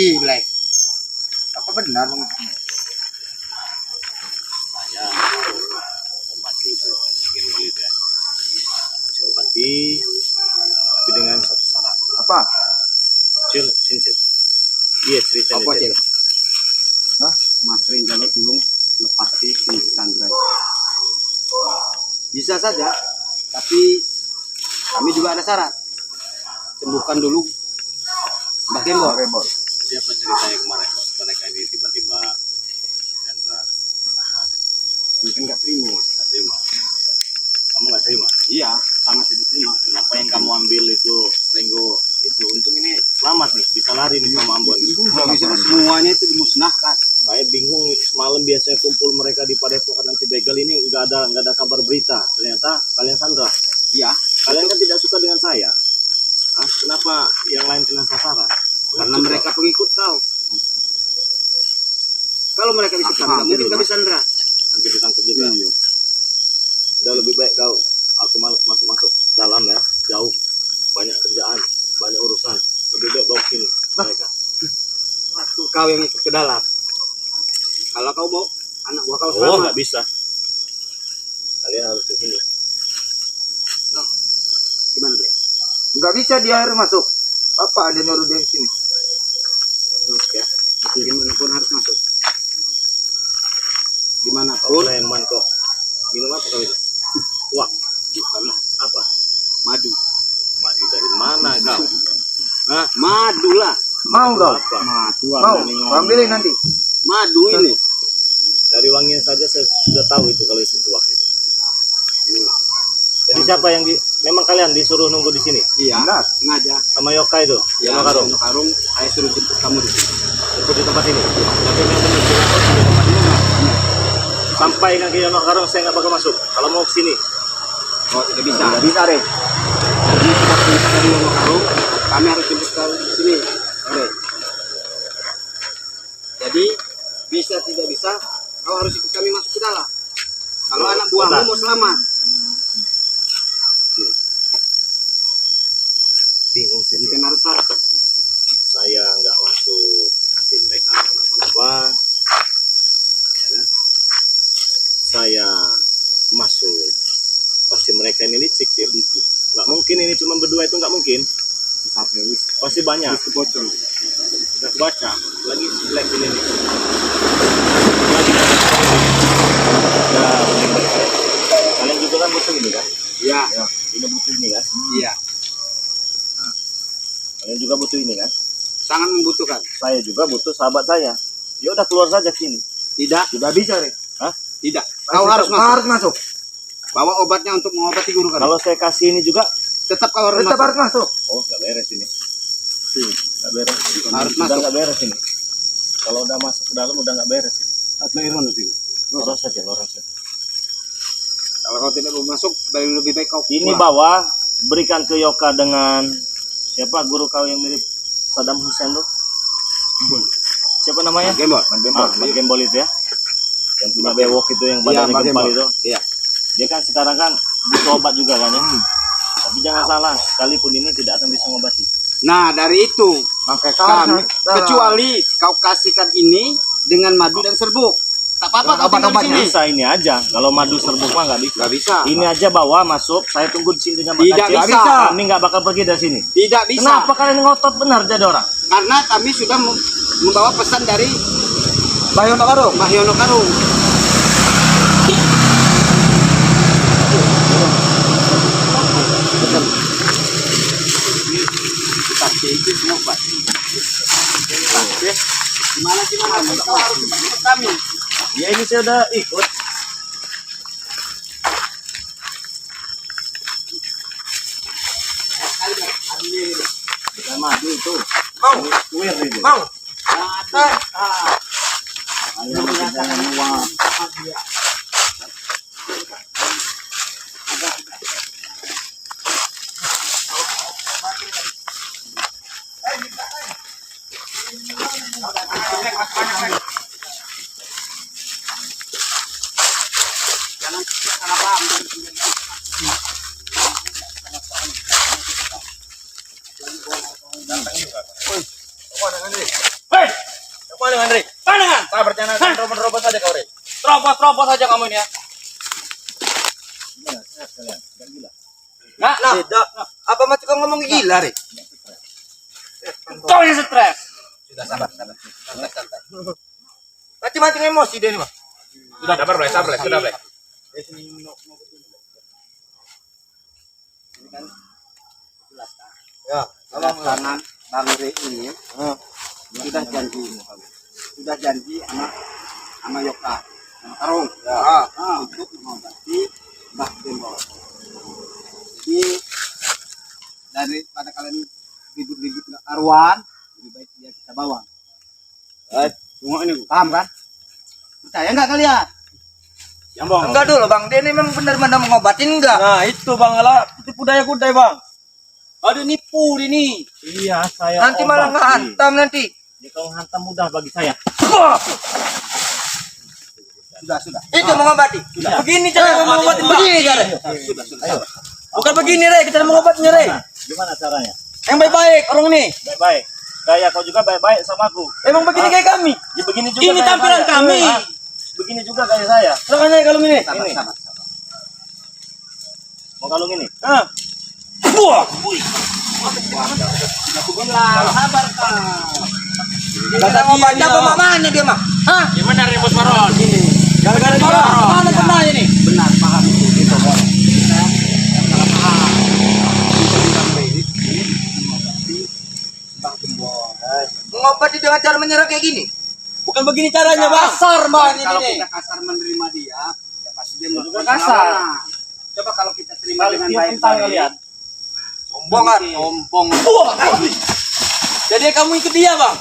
Ih, Black. Apa benar? Saya obati itu bagian kulit ya. Saya obati, tapi dengan satu syarat. Apa? Cil, sini. Iya cerita Apa, Cil? Hah? Mas Rinjalo dulu lepas di Sandra. Bisa saja, tapi kami juga ada syarat. Sembuhkan dulu Mbak Gembor. Siapa ceritanya kemarin kok mereka ini tiba-tiba Chandra Mungkin nggak terima. nggak terima. Kamu nggak terima? Iya, sangat tidak terima. Kenapa yang kamu ambil itu Ringo itu? Untung ini selamat nih, bisa lari nih sama Ambon. Nggak bisa semuanya itu dimusnahkan. Saya bingung semalam biasanya kumpul mereka di Padepokan anti begal ini nggak ada kabar berita. Ternyata kalian Sandra. Iya, Kalian kan tidak suka dengan saya. Hah? Kenapa yang lain kena sasaran? karena mereka pengikut kau. Kalau mereka ikut kami, nggak mungkin kami Sandra. hampir ditangkap juga. Iya. Udah lebih baik aku malas masuk dalam ya, jauh, banyak kerjaan, banyak urusan. Lebih baik bawa sini mereka. Waktu kau yang ikut ke dalam. Kalau kau mau anak buah kau Oh selamat. nggak bisa. Kalian harus ke sini. Gimana, Black? Nggak bisa dia harus masuk. Apa ada nyuruh dia di sini? Masuk ya. Gimana pun harus masuk. Gimana pun Preman kok. Minum apa kau itu? Wah, bukan apa? madu. Madu dari mana kau? Hah? Madu lah. Mau kau? Apa? Madu Mau? Ambilin nanti. Madu ini. Dari wanginya saja saya sudah tahu itu kalau itu tuak itu. Jadi siapa yang memang kalian disuruh nunggu di sini Iya. Benar. Sengaja. sama Yoka itu? Ya, Yoka Karung. Karung. Saya suruh jemput kamu di sini. Ikut di tempat ini. Tapi yang benar di tempat ini nggak. Sampai kan ke Yono Karung saya nggak bakal masuk. Kalau mau ke sini, Oh, tidak bisa. Nggak bisa, Rek. Jadi kita perintah dari Yono Karung, kami harus jemput kau di sini. Oke. Jadi bisa tidak bisa, kau harus ikut kami masuk ke dalam. Kalau Oh, anak buahmu benar. mau selamat. bingung sih. Jadi kan harus tahu. Saya nggak masuk nanti mereka kenapa-napa. Ya kan? Saya masuk pasti mereka ini licik ya. Nggak mungkin ini cuma berdua itu nggak mungkin. Pasti banyak. Nggak baca lagi Black ini nih. Lagi. Nah, kalian juga kan butuh ini kan? Iya. Ya, ini butuh ini kan? Iya. Kalian juga butuh ini kan? Sangat membutuhkan. Saya juga butuh sahabat saya. Ya udah keluar saja ke sini. Tidak. Tidak bisa, Rek. Hah? Tidak. Kau harus Kau masuk. harus masuk. Bawa obatnya untuk mengobati guru kami. Kalau saya kasih ini juga, Tetap kau harus Tetap masuk. harus masuk. oh nggak beres ini. Nggak beres. Harus Udah masuk. nggak beres ini. Kalau udah masuk ke dalam udah nggak beres ini. Loros saja, loros saja. Kalau kau tidak mau masuk, lebih baik kau Ini pulang. bawa, berikan ke Yoka dengan siapa guru kau yang mirip Saddam Hussein tuh? Siapa namanya? Gembor. Mat Gembol itu ya. Yang punya bewok itu yang badannya Mat gempal Gembor. itu. Iya. Dia kan sekarang kan butuh obat juga kan ya. Tapi jangan salah, sekalipun ini tidak akan bisa mengobati. Nah, dari itu Makanya kau harus kami, masuk. kecuali kau kasihkan ini dengan madu dan serbuk. Tak apa-apa kau tinggal di Obat-obatnya. sini. Bisa ini aja. Kalau madu serbuk mah nggak bisa. Nggak bisa. Ini aja bawa masuk. Saya tunggu di sini dengan Mbak Tidak Kacil. bisa. Kami nggak bakal pergi dari sini. Tidak bisa. Kenapa kalian ngotot benar jadi orang? Karena kami sudah membawa pesan dari Bayon Karung. Mbah Yono Karung. Itu semua Pak. Gimana sih Mas? Kau harus ikut kami. Ya ini saya udah ikut. Bukan madu itu. Mau. Kuir itu. Mau. Ayo jangan uang. Jangan salah paham. Hei, terobos aja kamu ini ya. Gimana? Sehat kalian? Gak gila? Nah, Tidak. Apa macam kau ngomong gila, Re? kau yang stres. Sudah sabar. Santai. Macam-macam emosi dia nih, Bang. Sudah sabar, sudah, Bre. Ya, Tangan Bang Re ini sudah janji sama Yoka, sama Karung untuk mengobati Mbah Gembol. Jadi daripada kalian ribut-ribut nggak karuan, lebih baik dia kita bawa. Semua ini paham kan? Percaya nggak kalian? Enggak dulu, Bang. Dia ini memang benar-benar mengobatin enggak? Nah itu Bang, lah tipu daya kudai Bang. Ada nipu ini. Iya, saya Nanti malah obati. ngehantam nanti. Ya, kalau hantam mudah bagi saya. Sudah. Itu mengobati. Sudah. Begini cara mengobati Bang. Begini caranya. Sudah. Bukan begini Re, kita mengobatinya Re. Gimana caranya? Yang baik-baik orang ini. Baik-baik. Kayak kau juga baik-baik sama aku. Emang begini kayak kami. Ya begini juga. Ini kayak tampilan saya. kami. Ah, begini juga kayak saya. Silakan aja kalau ini. Ini. Mau kalung ini? Wah. Aku bilang sabar kan. Kita ngobatnya apa mamanya dia, Mak? Hah? Gimana nih Bos Maron? Gara-gara dia. Mana benar ini? Benar, paham itu. Itu boleh. Kita salah paham. Kita bilang ini mengobati Mbah Gembol. Mengobati dengan cara menyerah kayak gini. Bukan begini caranya, Bang. Kasar, Bang, ini Kalau nih. kita kasar menerima dia, ya pasti dia Juga melakukan kasar. perlawanan. Coba kalau kita terima Kali dengan dia baik tentang kalian. Sombongan. Sombong. Jadi kamu ikut dia, Bang?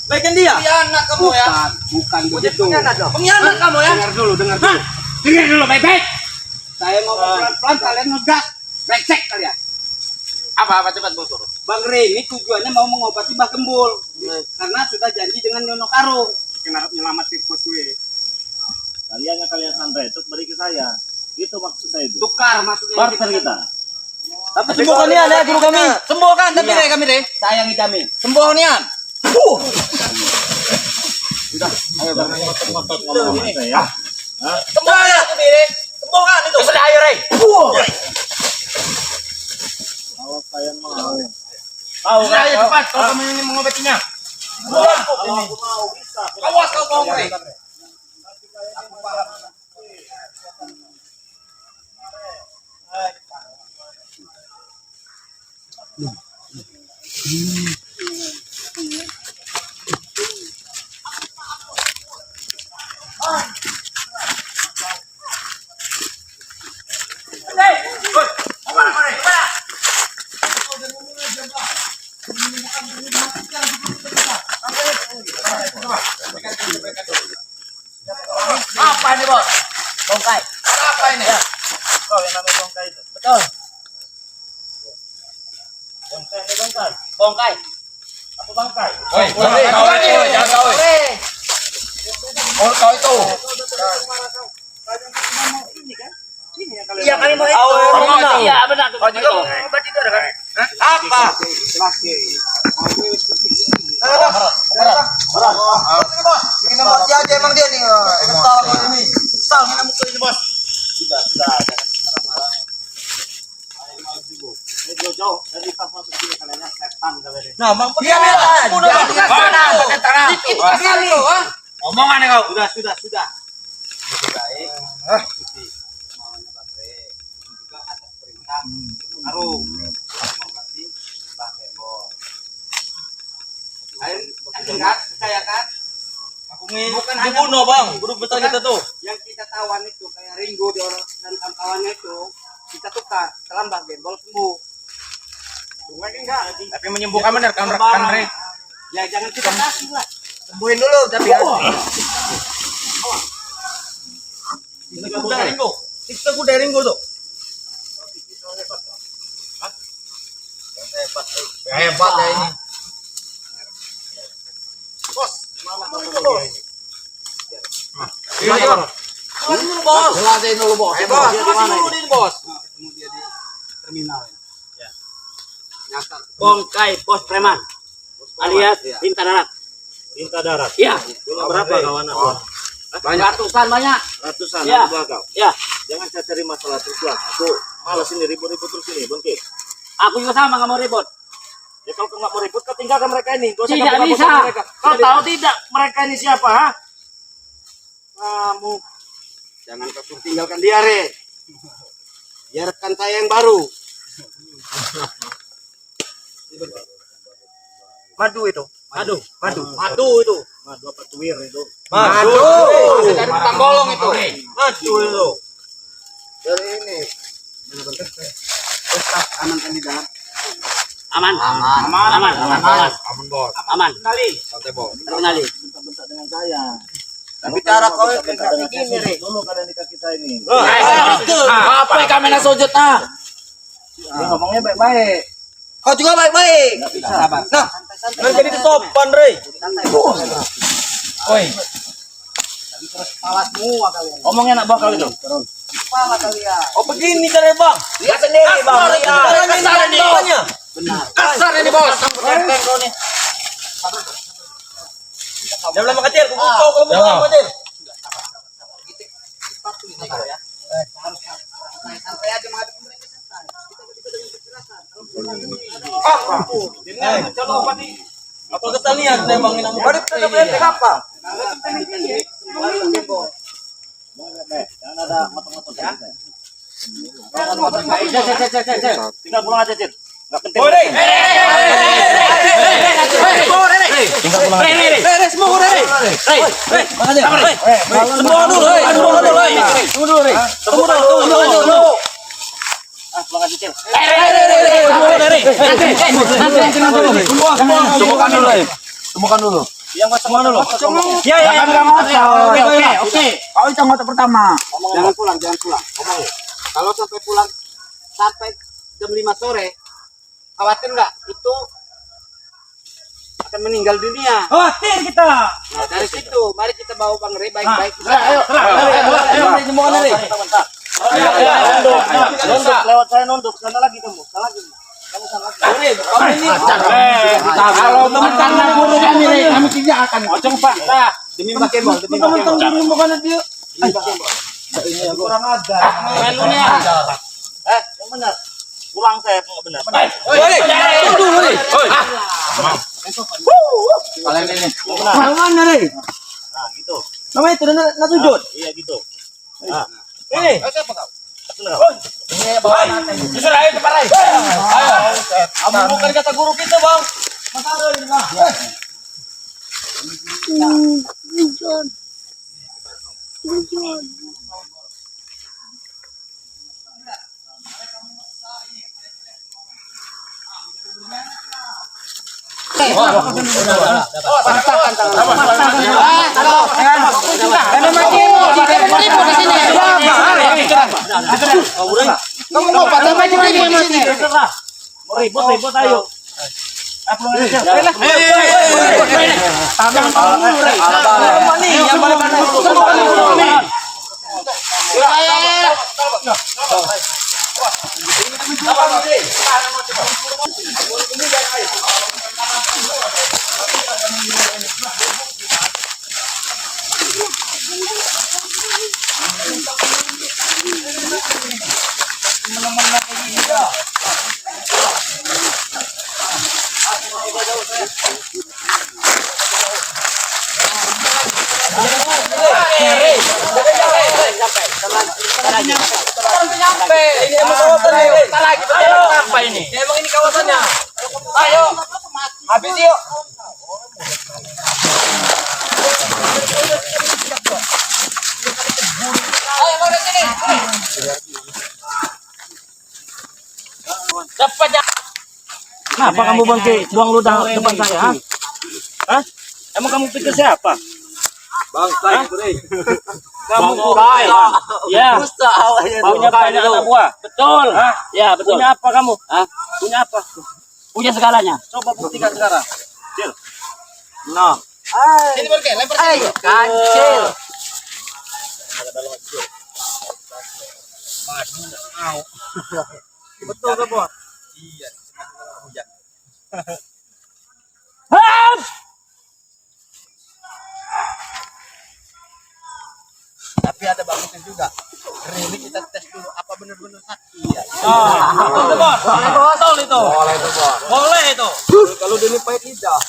Baikan dia? Anak kamu ya. Bukan begitu. Pengkhianat dong. Pengkhianat kamu ya? Dengar dulu. Dengar dulu baik-baik. Saya ngomong pelan-pelan, kalian ngegas. Brengsek kalian. Apa cepat Bos? Bang Re ini tujuannya mau mengobati Mbah Gembul. Karena sudah janji dengan Nyono Karung. Kenapa nyelamatin bos gue? Kalian yang kalian santai itu beri ke saya. Itu maksud saya itu. Tukar maksudnya. Barter kita. Tapi sembuhkan nian ya guru kami. Sembuhkan tapi Re kami Re. Saya yang jamin. Sembuhkan nian. Sudah. Ayo Bang. Ngotot-ngotot ngomong sama saya. Hah? Sembuhkan ya kami Re. Sembuhkan itu. Sudah ayo, Rey. Kalau kalian mau. Tahu Sudah kan? ayo cepat kalau kamu ini mengobatinya. Kalau aku mau bisa. Awas kau bohong Re. Apa ini Bos? Bongkai. Apa ini? Kau yang namanya bongkai itu. Betul. Bongkai atau bongkai? Bongkai. Apa bangkai? Oi, jangan kau. Kau itu. Iya kali mau itu. Iya, benar. Kau juga mau mengobati dia kan? Apa? Bikin emosi aja emang dia nih. Kesal kau ini. Kesal mana muka ini, Bos. Sudah. Jangan marah-marah. Ini jauh-jauh dari pas masuk sini kalian setan kalian. Nah, Bang Dia bilang udah Pakai tangan. Itu kali lo, ha? Omongan kau. Sudah. Lebih baik ikuti maunya Bang Re. Ini juga atas perintah Karung mengobati Mbah Gembol. Ayo, kan? Percaya kan? Bukan hanya Dibunuh, Bang. Buruk betul kita tuh. Yang kita tawan itu kayak Ringo di orang dan kawan-kawannya itu kita tukar setelah Mbah Gembol sembuh. Bukan enggak? Tapi menyembuhkan benar kan Rey? Ya jangan kita kasih lah. Sembuhin dulu tapi ya. Kita kuda Ringo. Kita kuda Ringo tuh. Hebat ya ini. Jelasin dulu bos. Bos. Ketemu dia di terminal. Ya. Nyasar. Bongkai Bos Preman alias Tinta Darat. Tinta darat. Iya. Punya berapa kawan aku? Ratusan banyak. Ratusan, Ya. ada kau. Ya, Jangan saya cari masalah terus lah. Aku malas ini ribut-ribut terus ini, Bangke. aku juga sama nggak mau ribut. Ya kalau kau nggak mau ribut, kau tinggalkan mereka ini. Kau Tidak bisa. Kau tahu tidak mereka ini siapa? Ha? Kamu Jangan kau tinggalkan dia, Re. Biarkan saya yang baru. Madu itu. madu Itu. madu apa tuwir itu? Madu. Dari tukang bolong itu. Madu itu. Dari ini. Ustaz aman kandidat. Aman. Aman. Bos. Aman. Santai, Bos. Terkenali. Bentak dengan saya. Tapi cara kau bentak dengan saya sujud dulu kalian di kaki saya ini. Apa yang kami nak sujud nah? Ini ngomongnya baik-baik. Kau juga baik-baik. Sabar. Nah, jangan jadi sopan, Rey. Oi. Ngomongnya nak bakal itu. Oh, begini cara, Bang. Lihat sendiri, Bang. Kasar ini. Kasar ini, Bos. Jangan lama kecil, kukucau kalau mau lama kecil. Apa kesalahan memang ini? Baru kita beli apa? Jangan ada motor-motor ya. Tinggal pulang aja, Cid. Enggak penting. Tinggal pulang aja. Semua dulu. Ah, pulang aja, Cid. Temukan dulu. Yang semua dulu. Ya, Oke. Kau itu motor pertama. Jangan pulang. Ngomongin. Kalau sampai pulang sampai jam 5 sore, khawatir nggak? Itu akan meninggal dunia. Khawatir kita. Nah, dari situ, mari kita bawa Bang Rey baik-baik. Ayo. Nunduk, lewat saya nunduk. Sana lagi kamu. Salah lagi. Kamu salah lagi. Kalau teman-teman guru kami tidak akan. Ocong Pak. Nah, demi Mbak Kembol, demi Mbak Kembol. Teman-teman guru bukan dia. Demi Mbak Kembol. Kurang ajar. Menunya. Yang benar. Pulang saya enggak benar. Kalian ini. Benar. Mana nih? Nah, gitu. Nama itu nak sujud. Iya gitu. Ini. Justru ayo cepat ayo. Kamu bukan kata guru kita, Bang. Masa ada ini, Bang? Kamu mau patah baju di sini. Mau ribut ayo. Ini emang kawasan ini. Apa ini? Emang ini kawasannya. Ayo. Habis yuk. Ayo mau sini. Cepat ya. Kenapa kamu bangke buang ludah depan saya? Hah? Emang kamu pikir siapa? Bang, saya Rey. Kamu kurai. Ya. Punya banyak anak buah. Betul. Hah? Ya, betul. Punya apa kamu? Hah? Punya apa? Punya segalanya. Coba buktikan sekarang. Cil. Nah, Sini Bang, lempar Ayo, kancil. Betul kan, Bos? Iya, hujan. Hap! sakit juga. Ini kita tes dulu apa benar-benar sakit ya. Boleh bos. Betul itu. Boleh tuh, Bos. Boleh itu. Kalau dilipat lidah.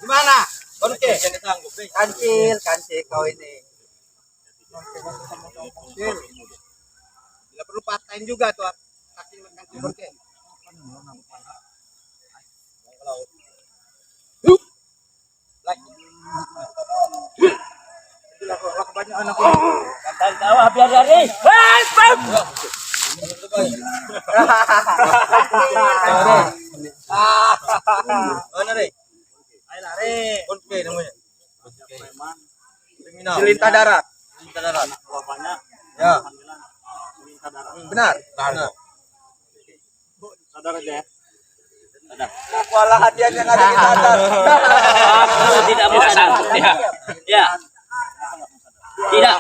Gimana? Oke. Kancil kau ini. Kancil. Tidak perlu patahin juga tuh kancil oke. Santai tawa biar dari. Mana deh? Ayo lari. Oke namanya. Kriminal. Jelintah darat. Jelintah darat. Bapaknya Ya. jelintah darat. Benar. Sadar aja ya. Walah hadiah yang ada di sadar. Aku tidak mau sadar. Ya. Ya. Tidak.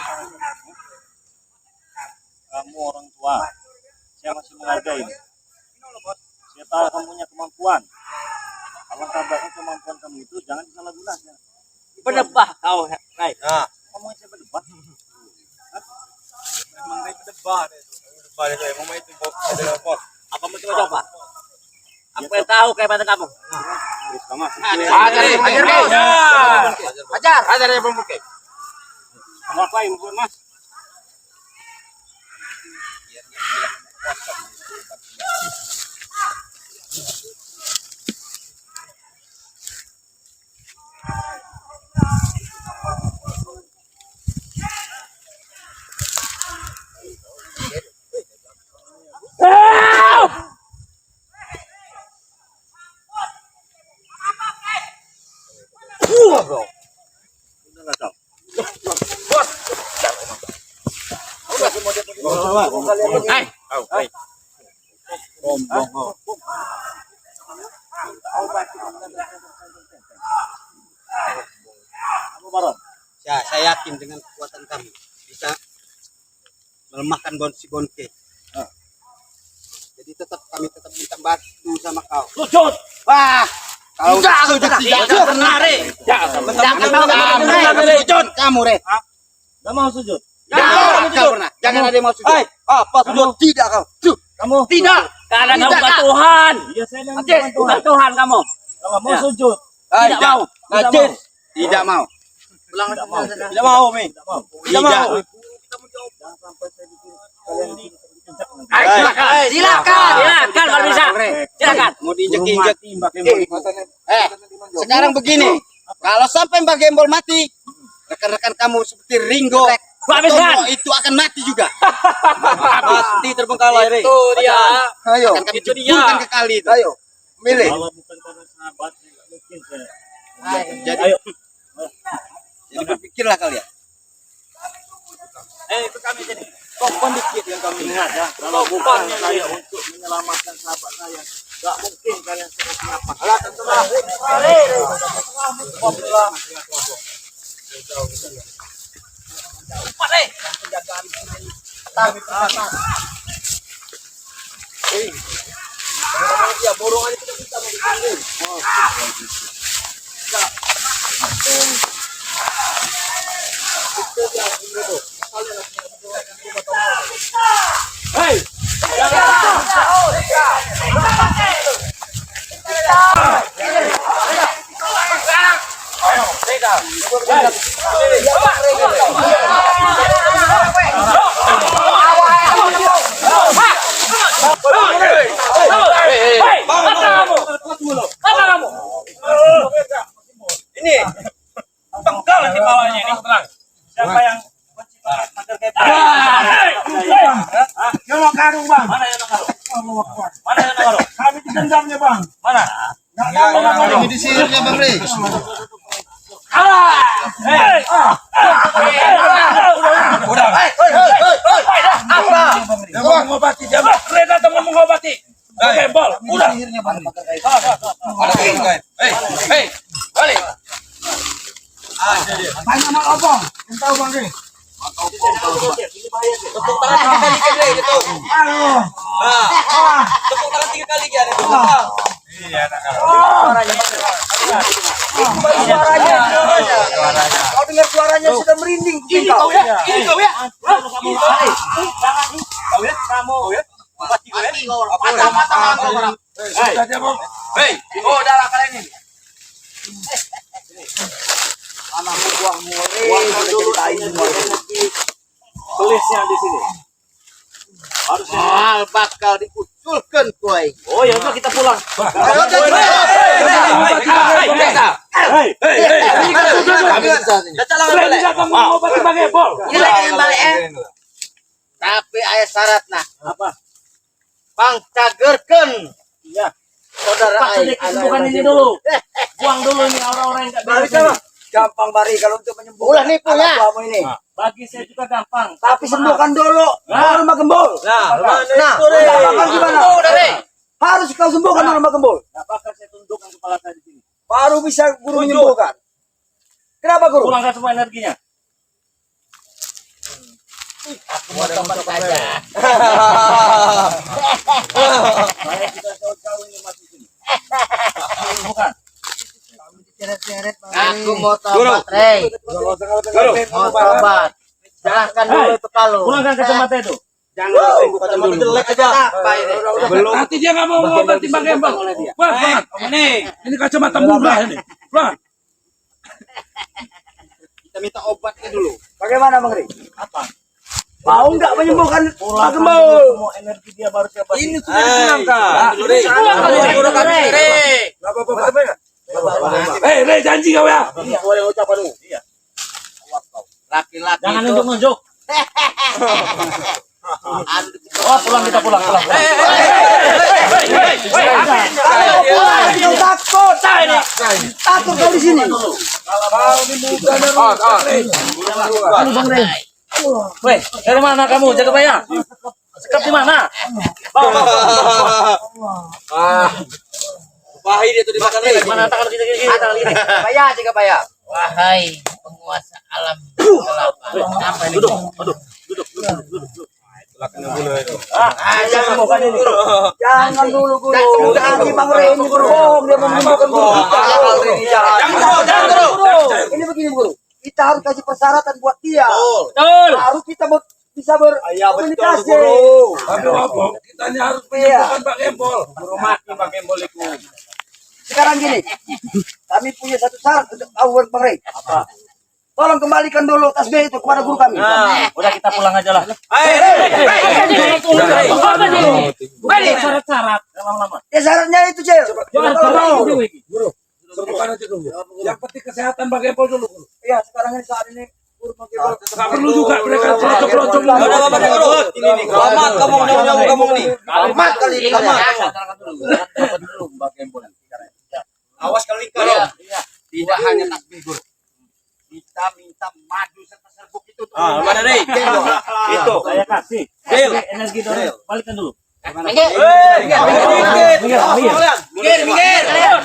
Kamu orang tua. Saya masih menghargai. Saya tahu kamu punya kemampuan. Alangkah baiknya kemampuan kamu itu jangan disalahgunakan. Berdebah kau, Rai. Nah, Kamu yang saya berdebat. memang dari debat itu. Debat itu emang itu bos. Apa mau coba? Aku yang tahu kayak mana kamu. Terus kamu. Ajar bos. Ajar ya Bang Buke. Kamu apa yang buat Mas? Udah nggak tahu. Hai. Kamu baron. Ya, saya yakin dengan kekuatan kami bisa melemahkan si Bonke. Jadi kami tetap minta bantu sama kau. Sujud. Wah, kalau tidak pernah, Re. jangan mau sujud kamu, Re. Nggak mau sujud. Jangan ada yang mau sujud. Apa sujud? Tidak kau. Kamu Tidak. Karena kamu bukan Tuhan. Iya saya yang Najis, bukan Tuhan kamu. Nggak mau Ya. sujud. Tidak mau. Najis. Tidak mau. Tidak mau. Tidak mau, Mi. Tidak mau. Tidak mau. Jangan sampai saya bikin kalian diinjak. Silakan kalau bisa. Silakan. Mau diinjek-injek. Timbak Sekarang begini. Kalau sampai Mbak Gembol mati, rekan-rekan kamu seperti Ringo, Gua habiskan. Tomo itu akan mati juga. Pasti terbengkalai, Re. Itu dia. Ayo. Akan kami Itu dia. jeburkan ke kali itu. Ayo. Milih. Kalau bukan karena sahabat, nggak mungkin saya. Jadi, Ayo. jadi berpikirlah kalian. Ikut kami sini. Topan dikit yang kami Ingat ya, kalau bukan saya untuk menyelamatkan sahabat saya, nggak mungkin kalian semua kenapa. Alah, terserah. Cepat, Re. Ya, borong aja kita bisa mengambil. Hei. Ini Penggal nanti bawahnya ini. Siapa yang menciptakan pagar kayak begini? Yang mau karung, Bang. Mana yang naruh? Mana yang naruh? Kami dendamnya, Bang. Mana? ini di sihirnya Bang Re. Udah. Yang mau mengobati dia, Bang. Reda teman mengobati. Gembol. Udah. Ada kain, kain. Hei, balik. Tanya sama Opong. Yang tahu, Bang Re. Tepuk tangan 3 kali kan deh gitu. Nah, tepuk tangan 3 kali kan itu. Iya, nak kalau. Suaranya. Suaranya. Kau dengar suaranya sudah merinding kuping kau. Ini kau ya. Kamu ya. Kamu ya. Mati kau. Mata kau. Sudah dia mau. Hei, oh darah kalian ini. Anakmu buang murid. Ceritain semua. Tulisnya di sini. Harusnya. Hal bakal diusulkan kue. Oh ya udah kita pulang. Tapi ayah syarat nah. Apa? Pangcagerken. Iya. Saudara Pak ayah. sedikit bukan ini dulu. Buang dulu nih orang-orang yang enggak bisa. Gampang Bari kalau untuk menyembuhkan. Ulah nipu ya. Kamu ini. Bagi saya juga gampang. Tapi sembuhkan dulu. Rumah gembul. Nah, Udah bakal gimana? dari. Harus kau sembuhkan rumah gembul. Enggak bakal saya tundukkan kepala saya di sini. Baru bisa guru menyembuhkan. Kenapa guru? Pulangkan semua energinya. Mau tempat saja. Saya sudah jauh-jauh ini masuk sini. Bukan. Aku mau tobat, Rey. Mau tobat. Serahkan dulu itu kalung. Pulangkan kacamata itu. Jangan kacamata jelek aja. Apa ini? Belum. Nanti dia nggak mau ngobati Bang Gembel. Wah, ini kacamata murah ini. Wah, Kita minta obatnya dulu. Bagaimana Bang Ri? Apa? Mau nggak menyembuhkan rumah Pulangkan gembul? dulu semua energi dia baru siapa. Ini sudah dipulangkan. Rey. nggak apa-apa. Rey, janji kau ya. Iya, boleh ucapan dulu. Iya. Laki-laki Jangan itu. nunjuk-nunjuk. Oh, pulang kita pulang. Kau takut. Takut kau di sini. Weh, dari mana kamu? Jaga bayar. Sekap di mana? Bawa. Bahaya dia tuh dimakan Rey. Mana tangan kita gini, tangan gini. Payah jika payah. Wahai penguasa alam gelap, apa ini? Duduk. Jangan sembuhkan ini. Jangan dulu guru. Jangan Bang Ri ini berbohong. Dia mau menyembuhkan guru kita. Ini begini guru. Kita harus kasih persyaratan buat dia. Betul. Baru kita bisa berkomunikasi. Tapi apa? Kita harus menyembuhkan Bang Gembel. Guru mati pakai boliku. Sekarang gini, kami punya satu syarat untuk tahu Bang Ri. Apa? Tolong kembalikan dulu tasbih itu kepada guru kami. Udah kita pulang aja lah. Syarat-syarat lama-lama. Ya syaratnya itu Cil. Jangan Tolong. Sembuhkan aja dulu. Yang penting kesehatan Bang Gembel dulu. Iya, sekarang ini saat ini guru pakai bola. Nggak perlu juga mereka pelocok-pelocok. Ini nih. Selamat kamu jauh-jauh kamu nih. Selamat kali ini. Awas kali kalau. Tidak hanya tasbih guru. Kita minta madu serta serbuk itu. Mana Rey? Itu. Saya kasih. Energi dari balikan dulu. Minggir. Minggir.